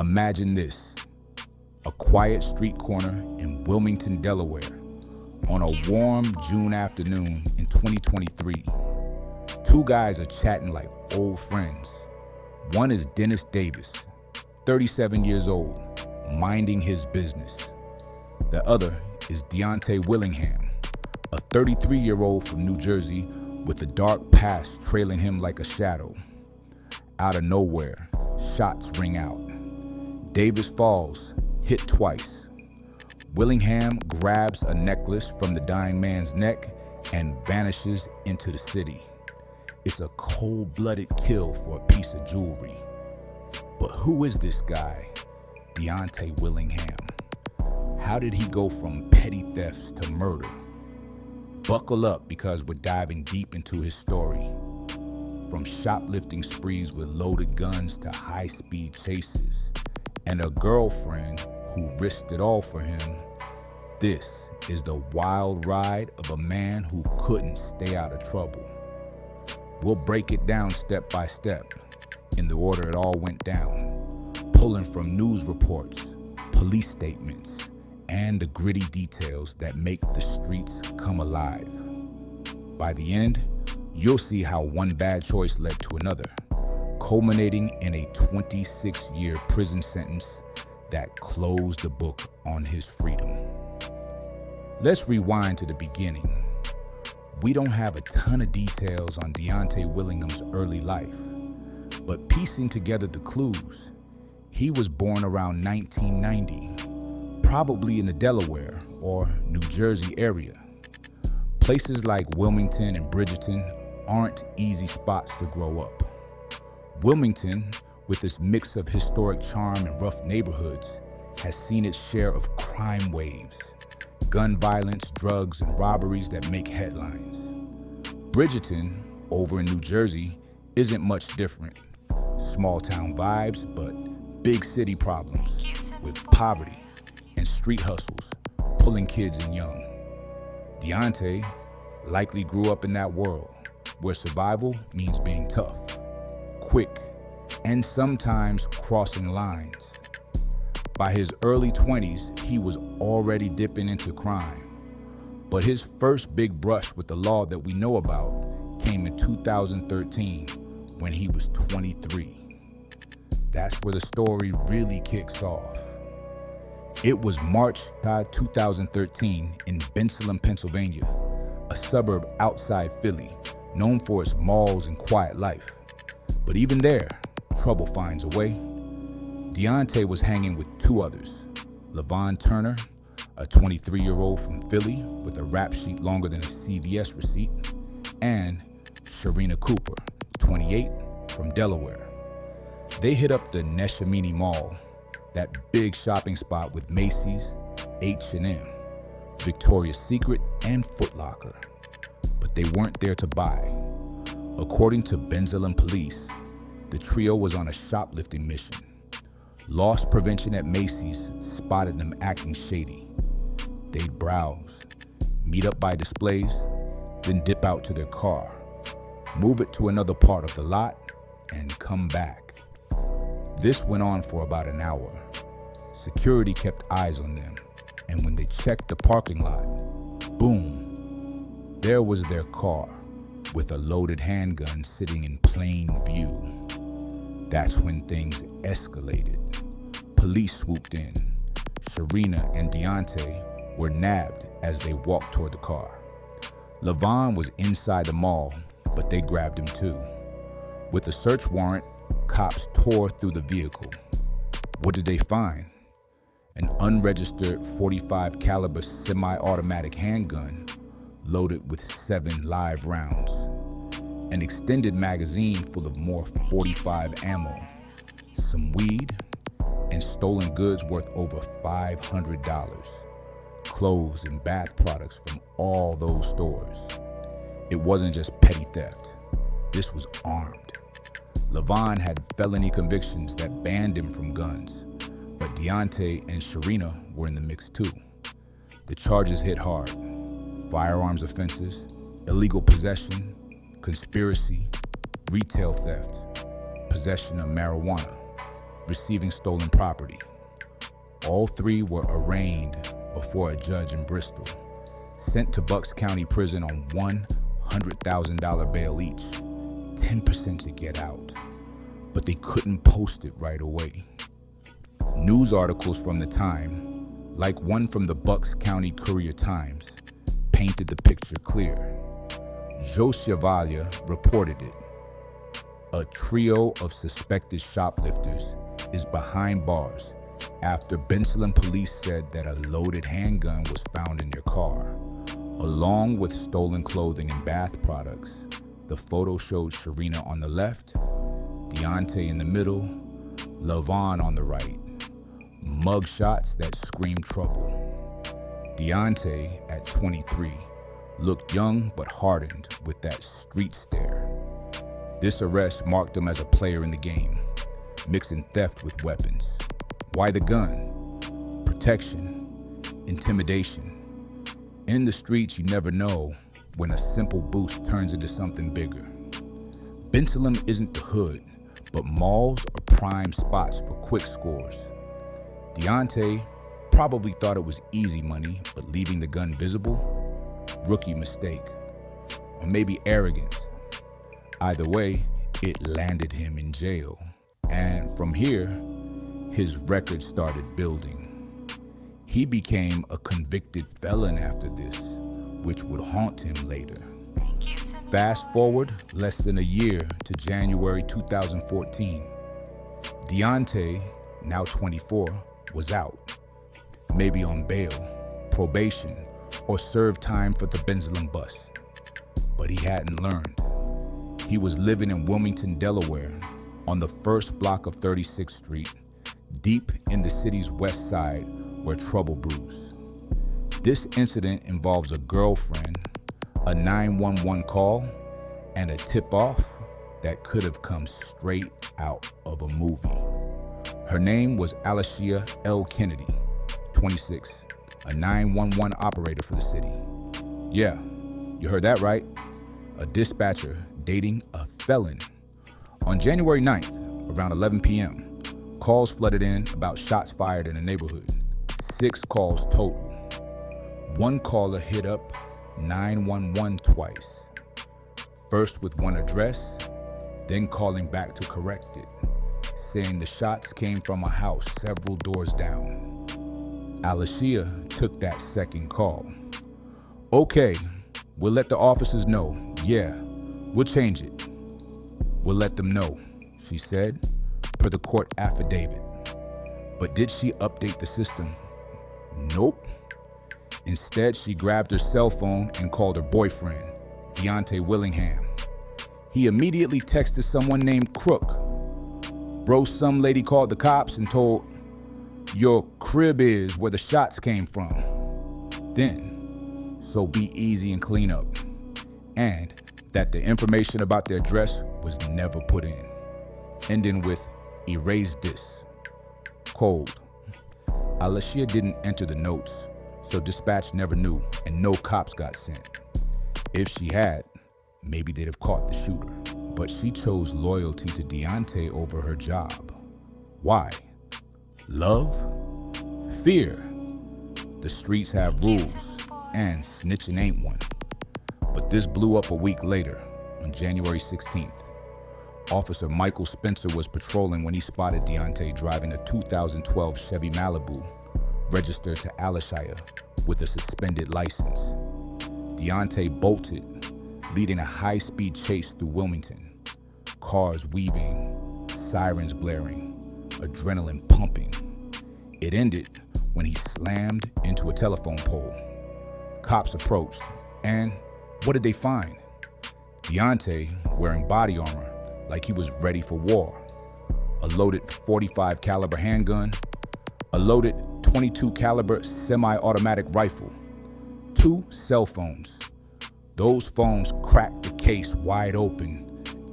Imagine this, a quiet street corner in Wilmington, Delaware, on a warm June afternoon in 2023. Two guys are chatting like old friends. One is Dennis Davis, 37 years old, minding his business. The other is Deontay Willingham, a 33-year-old from New Jersey with a dark past trailing him like a shadow. Out of nowhere, shots ring out. Davis falls, hit twice. Willingham grabs a necklace from the dying man's neck and vanishes into the city. It's a cold-blooded kill for a piece of jewelry. But who is this guy, Deontay Willingham? How did he go from petty thefts to murder? Buckle up because we're diving deep into his story. From shoplifting sprees with loaded guns to high-speed chases, and a girlfriend who risked it all for him, this is the wild ride of a man who couldn't stay out of trouble. We'll break it down step by step, in the order it all went down, pulling from news reports, police statements, and the gritty details that make the streets come alive. By the end, you'll see how one bad choice led to another, culminating in a 26-year prison sentence that closed the book on his freedom. Let's rewind to the beginning. We don't have a ton of details on Deontay Willingham's early life, but piecing together the clues, he was born around 1990, probably in the Delaware or New Jersey area. Places like Wilmington and Bridgeton aren't easy spots to grow up. Wilmington, with its mix of historic charm and rough neighborhoods, has seen its share of crime waves, gun violence, drugs, and robberies that make headlines. Bridgeton, over in New Jersey, isn't much different. Small town vibes, but big city problems with poverty and street hustles, pulling kids and young. Deontay likely grew up in that world, where survival means being tough, quick, and sometimes crossing lines. By his early 20s, he was already dipping into crime. But his first big brush with the law that we know about came in 2013 when he was 23. That's where the story really kicks off. It was March 2013 in Bensalem, Pennsylvania, a suburb outside Philly, known for its malls and quiet life. But even there, trouble finds a way. Deontay was hanging with two others, LaVon Turner, a 23-year-old from Philly with a rap sheet longer than a CVS receipt, and Sharina Cooper, 28, from Delaware. They hit up the Neshaminy Mall, that big shopping spot with Macy's, H&M, Victoria's Secret, and Foot Locker. But they weren't there to buy. According to Bensalem police, the trio was on a shoplifting mission. Loss prevention at Macy's spotted them acting shady. They'd browse, meet up by displays, then dip out to their car, move it to another part of the lot, and come back. This went on for about an hour. Security kept eyes on them, and when they checked the parking lot, boom, there was their car with a loaded handgun sitting in plain view. That's when things escalated. Police swooped in. Sharina and Deontay were nabbed as they walked toward the car. LaVon was inside the mall, but they grabbed him too. With a search warrant, cops tore through the vehicle. What did they find? An unregistered .45 caliber semi-automatic handgun loaded with 7 live rounds, an extended magazine full of more .45 ammo, some weed, and stolen goods worth over $500, clothes and bath products from all those stores. It wasn't just petty theft. This was armed. LaVon had felony convictions that banned him from guns, but Deontay and Sharina were in the mix too. The charges hit hard: firearms offenses, illegal possession, conspiracy, retail theft, possession of marijuana. receiving stolen property. All three were arraigned before a judge in Bristol, sent to Bucks County Prison on $100,000 bail each, 10% to get out, but they couldn't post it right away. News articles from the time, like one from the Bucks County Courier-Times, painted the picture clear. Joe Chevalier reported it. A trio of suspected shoplifters is behind bars after Bensalem police said that a loaded handgun was found in their car, along with stolen clothing and bath products. The photo showed Sharina on the left, Deontay in the middle, Lavon on the right. Mug shots that screamed trouble. Deontay, at 23, looked young but hardened with that street stare. This arrest marked him as a player in the game, mixing theft with weapons. Why the gun? Protection, intimidation. In the streets, you never know when a simple boost turns into something bigger. Bensalem isn't the hood, but malls are prime spots for quick scores. Deontay probably thought it was easy money, but leaving the gun visible? Rookie mistake. Or maybe arrogance. Either way, it landed him in jail. And from here, his record started building. He became a convicted felon after this, which would haunt him later. Fast forward less than a year to January 2014. Deontay, now 24, was out. Maybe on bail, probation, or served time for the Bensalem bust. But he hadn't learned. He was living in Wilmington, Delaware, on the first block of 36th Street, deep in the city's west side where trouble brews. This incident involves a girlfriend, a 911 call, and a tip-off that could have come straight out of a movie. Her name was Alicia L. Kennedy, 26, a 911 operator for the city. Yeah, you heard that right. A dispatcher dating a felon. On January 9th, around 11 p.m., calls flooded in about shots fired in the neighborhood. 6 calls total. One caller hit up 911 twice. First with one address, then calling back to correct it, saying the shots came from a house several doors down. Alicia took that second call. Okay, we'll let the officers know. Yeah, we'll change it. We'll let them know, she said, per the court affidavit. But did she update the system? Nope. Instead, she grabbed her cell phone and called her boyfriend, Deontay Willingham. He immediately texted someone named Crook. Bro, some lady called the cops and told, your crib is where the shots came from. Then, so be easy and clean up. And that the information about the address was never put in. Ending with, erase this. Cold. Alicia didn't enter the notes, so dispatch never knew and no cops got sent. If she had, maybe they'd have caught the shooter. But she chose loyalty to Deontay over her job. Why? Love? Fear? The streets have rules, and snitching ain't one. But this blew up a week later, on January 16th. Officer Michael Spencer was patrolling when he spotted Deontay driving a 2012 Chevy Malibu, registered to Alicia, with a suspended license. Deontay bolted, leading a high-speed chase through Wilmington. Cars weaving, sirens blaring, adrenaline pumping. It ended when he slammed into a telephone pole. Cops approached, and what did they find? Deontay wearing body armor like he was ready for war. A loaded .45 caliber handgun, a loaded .22 caliber semi-automatic rifle, 2 cell phones. Those phones cracked the case wide open.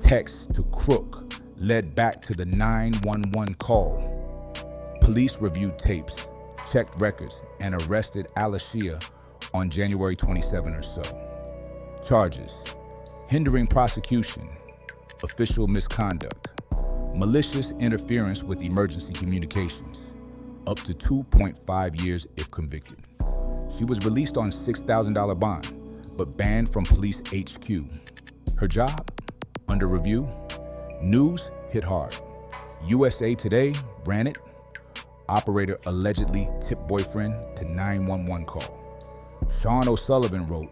Text to Crook led back to the 911 call. Police reviewed tapes, checked records, and arrested Alicia on January 27 or so. Charges: hindering prosecution, official misconduct, malicious interference with emergency communications, up to 2.5 years if convicted. She was released on $6,000 bond, but banned from police HQ. Her job? Under review. News hit hard. USA Today ran it. Operator allegedly tipped boyfriend to 911 call. Sean O'Sullivan wrote,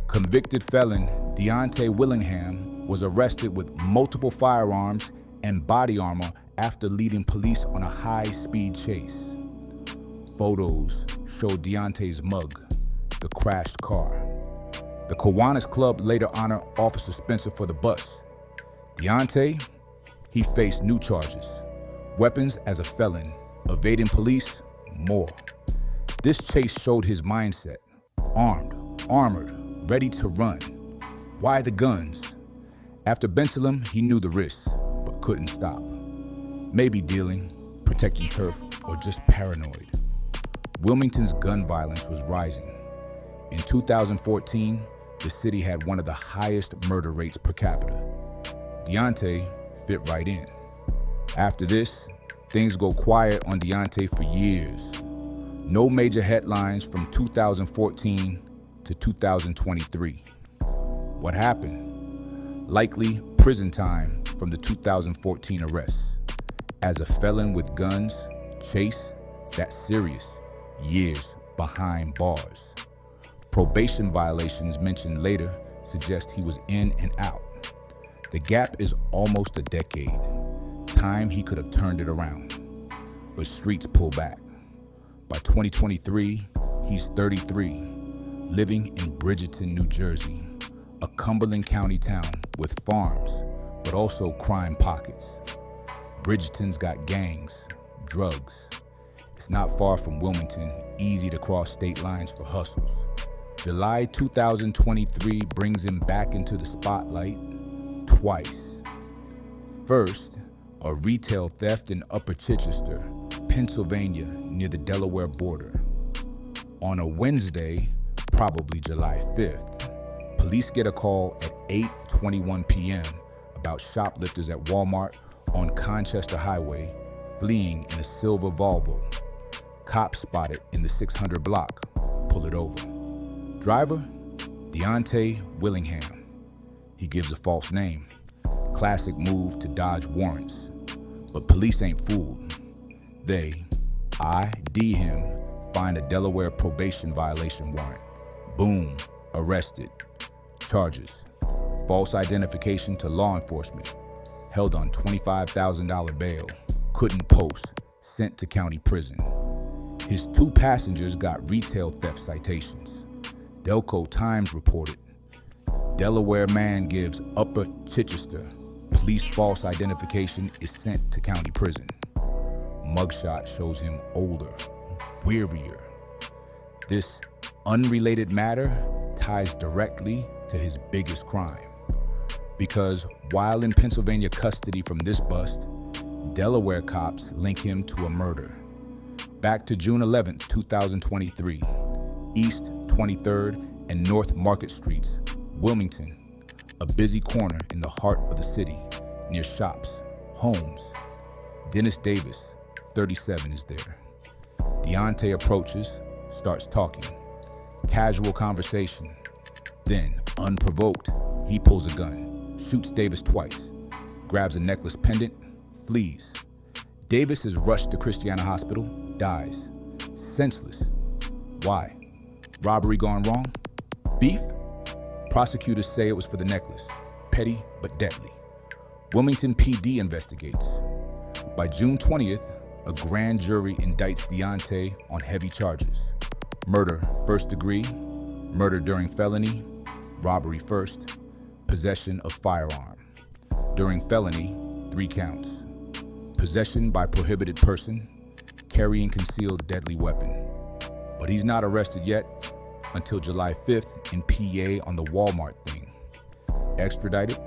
convicted felon Deontay Willingham was arrested with multiple firearms and body armor after leading police on a high-speed chase. Photos show Deontay's mug, the crashed car. The Kiwanis Club later honored Officer Spencer for the bust. Deontay, he faced new charges. Weapons as a felon, evading police, more. This chase showed his mindset. Armed, armored, ready to run. Why the guns? After Bensalem, he knew the risks, but couldn't stop. Maybe dealing, protecting turf, or just paranoid. Wilmington's gun violence was rising. In 2014, the city had one of the highest murder rates per capita. Deontay fit right in. After this, things go quiet on Deontay for years. No major headlines from 2014 to 2023. What happened? Likely prison time from the 2014 arrest. As a felon with guns, chase, that's serious. Years behind bars. Probation violations mentioned later suggest he was in and out. The gap is almost a decade. Time he could have turned it around. But streets pull back. By 2023, he's 33, living in Bridgeton, New Jersey, a Cumberland County town with farms, but also crime pockets. Bridgeton's got gangs, drugs. It's not far from Wilmington, easy to cross state lines for hustles. July 2023 brings him back into the spotlight twice. First, a retail theft in Upper Chichester, Pennsylvania, near the Delaware border. On a Wednesday, probably July 5th, police get a call at 8:21 p.m. about shoplifters at Walmart on Conchester Highway fleeing in a silver Volvo. Cops spot it in the 600 block, pull it over. Driver, Deontay Willingham. He gives a false name. Classic move to dodge warrants. But police ain't fooled. They ID him, find a Delaware probation violation warrant. Boom, arrested. Charges: false identification to law enforcement. Held on $25,000 bail. Couldn't post. Sent to county prison. His two passengers got retail theft citations. Delco Times reported, Delaware man gives Upper Chichester police false identification, is sent to county prison. Mugshot shows him older, wearier. This unrelated matter ties directly to his biggest crime. Because while in Pennsylvania custody from this bust, Delaware cops link him to a murder. Back to June 11th, 2023, East 23rd and North Market Streets, Wilmington, a busy corner in the heart of the city, near shops, homes. Dennis Davis, 37, is there. Deontay approaches, starts talking. Casual conversation. Then, unprovoked, he pulls a gun, shoots Davis twice, grabs a necklace pendant, flees. Davis is rushed to Christiana Hospital, dies. Senseless. Why? Robbery gone wrong? Beef? Prosecutors say it was for the necklace. Petty but deadly. Wilmington PD investigates. By June 20th, a grand jury indicts Deontay on heavy charges. Murder first degree, murder during felony, robbery first, possession of firearm. During felony, 3 counts. Possession by prohibited person, carrying concealed deadly weapon. But he's not arrested yet until July 5th in PA on the Walmart thing. Extradited,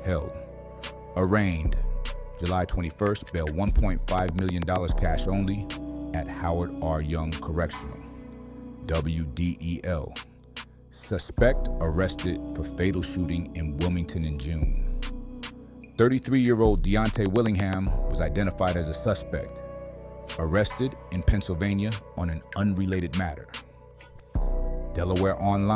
held. Arraigned, July 21st, bail $1.5 million cash only at Howard R. Young Correctional, WDEL. Suspect arrested for fatal shooting in Wilmington in June. 33-year-old Deontay Willingham was identified as a suspect, arrested in Pennsylvania on an unrelated matter. Delaware Online